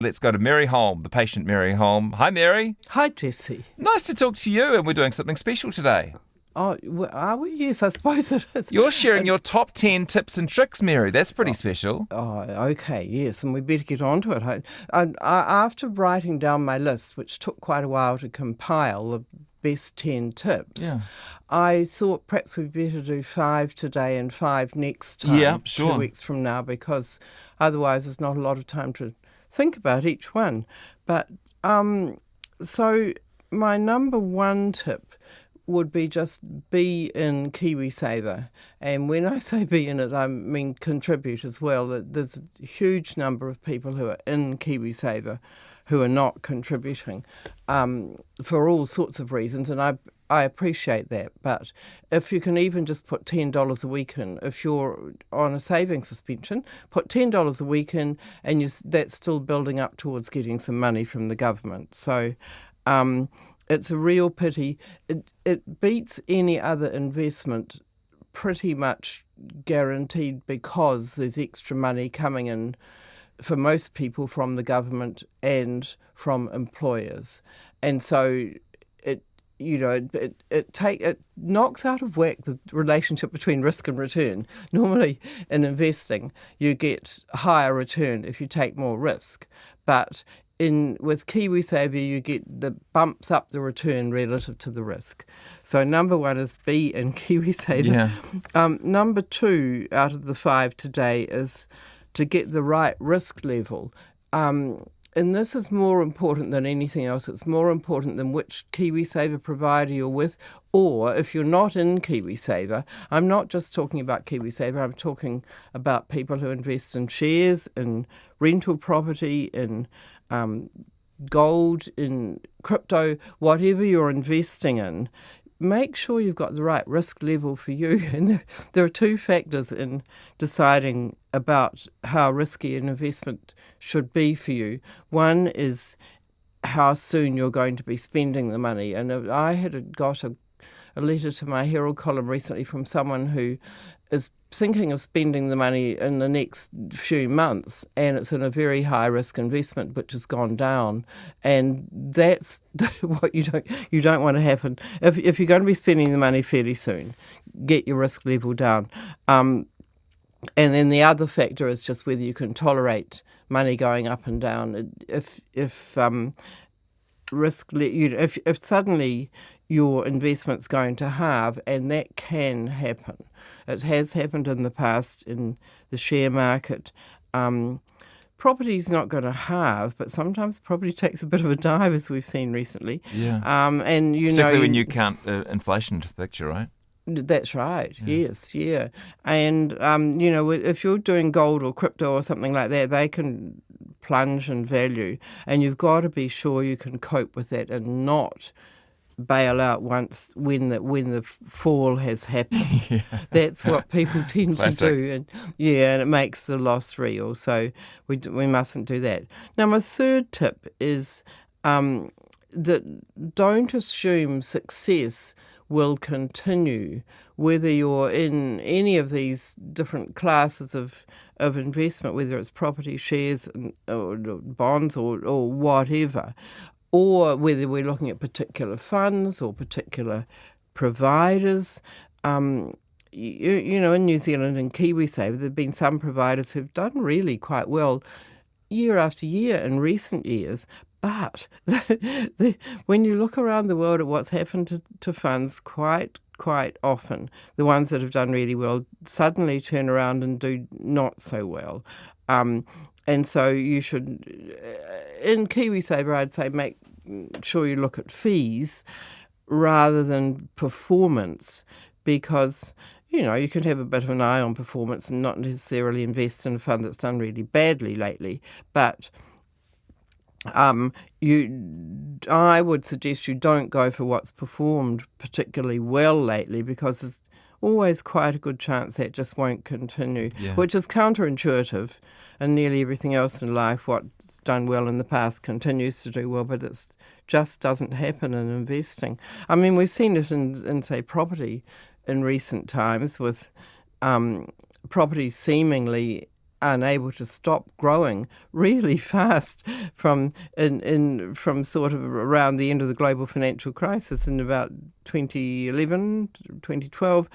Let's go to Mary Holm, the patient Mary Holm. Hi, Mary. Hi, Jesse. Nice to talk to you, and we're doing something special today. Oh, are we? Yes, I suppose it is. You're sharing your top 10 tips and tricks, Mary. That's pretty special. Oh, okay, yes, and we better get on to it. After writing down my list, which took quite a while to compile, the best 10 tips, I thought perhaps we'd better do 5 today and 5 next time, Yeah, sure. 2 weeks from now, because otherwise there's not a lot of time to think about each one. But so my number one tip would be just be in KiwiSaver. And when I say be in it, I mean contribute as well. There's a huge number of people who are in KiwiSaver who are not contributing for all sorts of reasons, and I appreciate that. But if you can even just put $10 a week in, if you're on a saving suspension, put $10 a week in, and that's still building up towards getting some money from the government. So it's a real pity. It beats any other investment pretty much guaranteed, because there's extra money coming in for most people from the government and from employers. And so it knocks out of whack the relationship between risk and return. Normally in investing, you get higher return if you take more risk. But with KiwiSaver, you get the bumps up the return relative to the risk. So number one is be in KiwiSaver. Yeah. Number 2 out of the 5 today is to get the right risk level. And this is more important than anything else. It's more important than which KiwiSaver provider you're with, or if you're not in KiwiSaver. I'm not just talking about KiwiSaver. I'm talking about people who invest in shares, in rental property, in gold, in crypto, whatever you're investing in. Make sure you've got the right risk level for you. And there are 2 factors in deciding about how risky an investment should be for you. One is how soon you're going to be spending the money. And I had got a letter to my Herald column recently from someone who is thinking of spending the money in the next few months, and it's in a very high risk investment which has gone down, and that's what you don't want to happen. If you're going to be spending the money fairly soon, get your risk level down. And then the other factor is just whether you can tolerate money going up and down. If suddenly your investment's going to halve, and that can happen. It has happened in the past in the share market. Property's not going to halve, but sometimes property takes a bit of a dive, as we've seen recently. Yeah. And particularly when you count inflation into the picture, right? That's right. Yes, yeah. And if you're doing gold or crypto or something like that, they can plunge in value, and you've got to be sure you can cope with that and not bail out when the fall has happened. Yeah. That's what people tend Classic. to do, and it makes the loss real. So we mustn't do that. Now, my third tip is that don't assume success will continue, whether you're in any of these different classes of investment, whether it's property, shares, or bonds, or whatever, or whether we're looking at particular funds or particular providers. In New Zealand and KiwiSaver, there have been some providers who've done really quite well year after year in recent years. But when you look around the world at what's happened to funds, quite often, the ones that have done really well suddenly turn around and do not so well. And so you should, in KiwiSaver, I'd say make sure you look at fees rather than performance, because you can have a bit of an eye on performance and not necessarily invest in a fund that's done really badly lately. But I would suggest you don't go for what's performed particularly well lately, because there's always quite a good chance that just won't continue, which is counterintuitive. And nearly everything else in life, what's done well in the past continues to do well, but it just doesn't happen in investing. I mean, we've seen it in say, property in recent times, with property seemingly unable to stop growing really fast from sort of around the end of the global financial crisis in about 2011, 2012.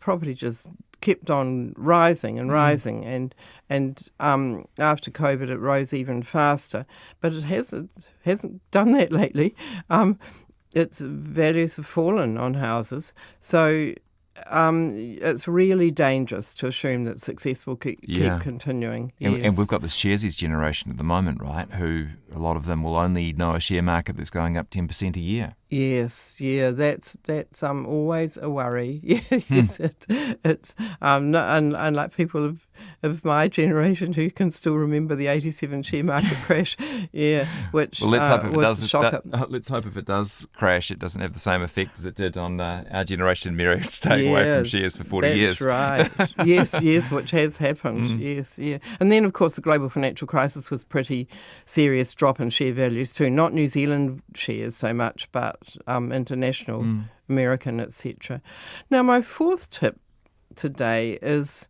Property just kept on rising and rising, and after COVID it rose even faster. But it hasn't done that lately. Its values have fallen on houses, so it's really dangerous to assume that success will keep continuing. And we've got this Sharesies generation at the moment, right, who a lot of them will only know a share market that's going up 10% a year. Yes, that's always a worry. Yes, it's unlike people of my generation who can still remember the '87 share market crash. Which let's hope if was a shocker. Let's hope if it does crash, it doesn't have the same effect as it did on our generation, Mary, staying away from shares for 40 years. That's right. yes, which has happened. Yes, and then of course the global financial crisis was pretty serious drop in share values too. Not New Zealand shares so much, but international, American, etc. Now, my fourth tip today is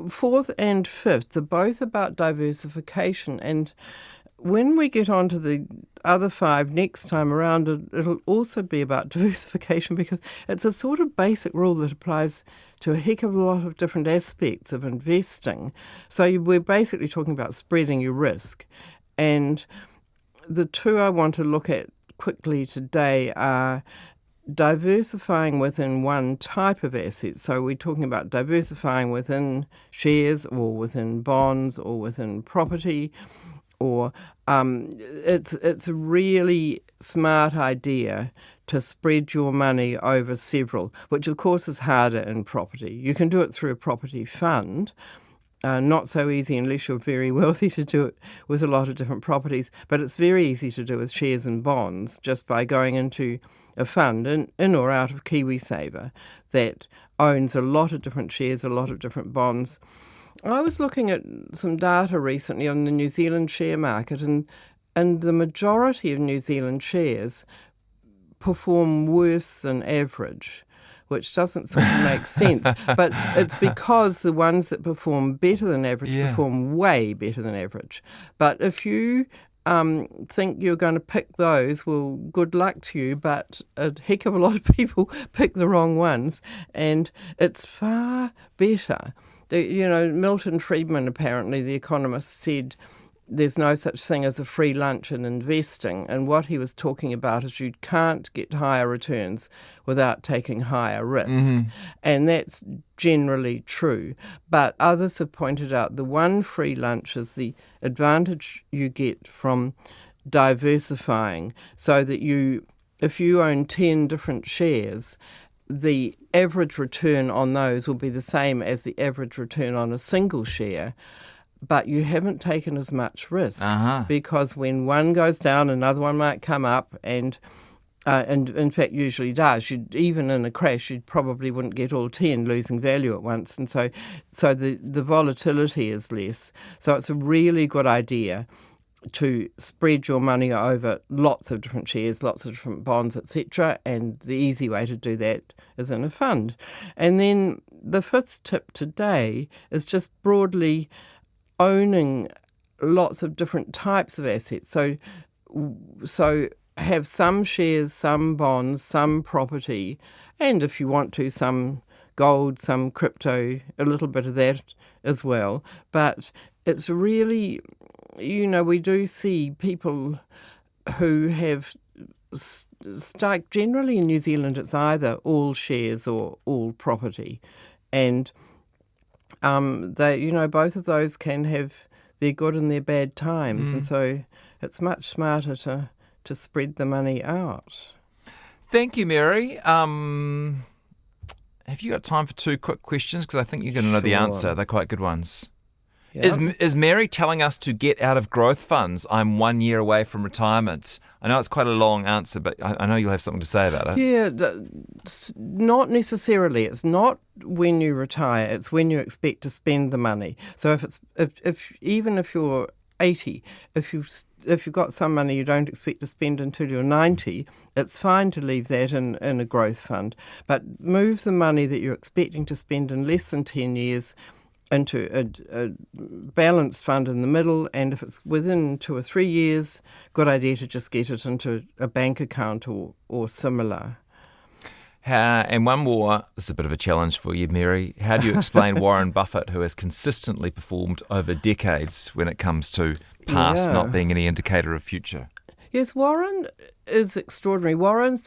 fourth and fifth. They're both about diversification. And when we get on to the other five next time around, it'll also be about diversification, because it's a sort of basic rule that applies to a heck of a lot of different aspects of investing. So we're basically talking about spreading your risk. And the two I want to look at quickly today are diversifying within one type of asset. So we're talking about diversifying within shares or within bonds or within property, or it's a really smart idea to spread your money over several, which of course is harder in property. You can do it through a property fund. Not so easy unless you're very wealthy to do it with a lot of different properties, but it's very easy to do with shares and bonds just by going into a fund in or out of KiwiSaver that owns a lot of different shares, a lot of different bonds. I was looking at some data recently on the New Zealand share market, and the majority of New Zealand shares perform worse than average, which doesn't sort of make sense. But it's because the ones that perform better than average perform way better than average. But if you think you're going to pick those, well, good luck to you, but a heck of a lot of people pick the wrong ones, and it's far better. Milton Friedman, apparently, the economist, said there's no such thing as a free lunch in investing. And what he was talking about is you can't get higher returns without taking higher risk. And that's generally true. But others have pointed out the one free lunch is the advantage you get from diversifying, so that if you own 10 different shares, the average return on those will be the same as the average return on a single share. But you haven't taken as much risk, because when one goes down, another one might come up, and in fact usually does. Even in a crash, you probably wouldn't get all 10 losing value at once, and so the volatility is less. So it's a really good idea to spread your money over lots of different shares, lots of different bonds, etc. And the easy way to do that is in a fund. And then the fifth tip today is just broadly owning lots of different types of assets. So have some shares, some bonds, some property, and if you want to, some gold, some crypto, a little bit of that as well. But it's really, we do see people who have stuck, generally in New Zealand, it's either all shares or all property. And both of those can have their good and their bad times, and so it's much smarter to spread the money out. Thank you, Mary. Have you got time for two quick questions? Because I think you're going to know the answer. They're quite good ones. Yep. Is Mary telling us to get out of growth funds? I'm 1 year away from retirement. I know it's quite a long answer, but I know you'll have something to say about it. Yeah, not necessarily. It's not when you retire. It's when you expect to spend the money. So even if you're 80, if you've got some money you don't expect to spend until you're 90, it's fine to leave that in a growth fund. But move the money that you're expecting to spend in less than 10 years into a balanced fund in the middle, and if it's within 2 or 3 years, good idea to just get it into a bank account or similar. And one more, this is a bit of a challenge for you, Mary. How do you explain Warren Buffett, who has consistently performed over decades when it comes to past not being any indicator of future? Yes, Warren is extraordinary. Warren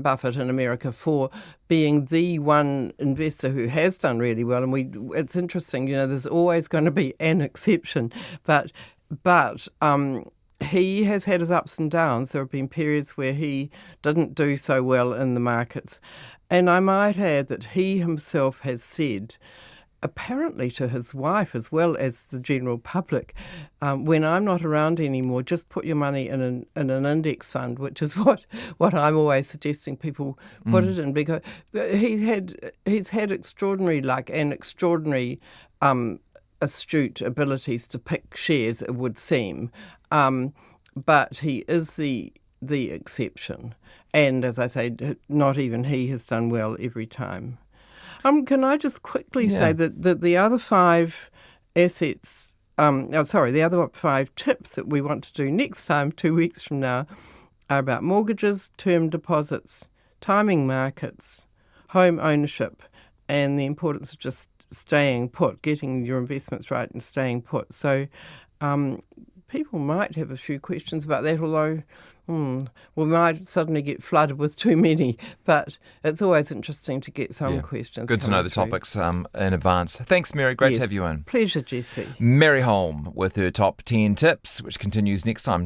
Buffett in America, for being the one investor who has done really well. And it's interesting, there's always going to be an exception, but he has had his ups and downs. There have been periods where he didn't do so well in the markets. And I might add that he himself has said, apparently to his wife as well as the general public, when I'm not around anymore, just put your money in an index fund, which is what I'm always suggesting people put it in, because he's had extraordinary luck and extraordinary astute abilities to pick shares, it would seem, but he is the exception, and as I say, not even he has done well every time. Can I just quickly say that the other 5 assets, the other 5 tips that we want to do next time, 2 weeks from now, are about mortgages, term deposits, timing markets, home ownership, and the importance of just staying put, getting your investments right and staying put. So people might have a few questions about that, although we might suddenly get flooded with too many. But it's always interesting to get some questions. Good to know the topics in advance. Thanks, Mary. Great to have you in. Pleasure, Jesse. Mary Holm with her top 10 tips, which continues next time.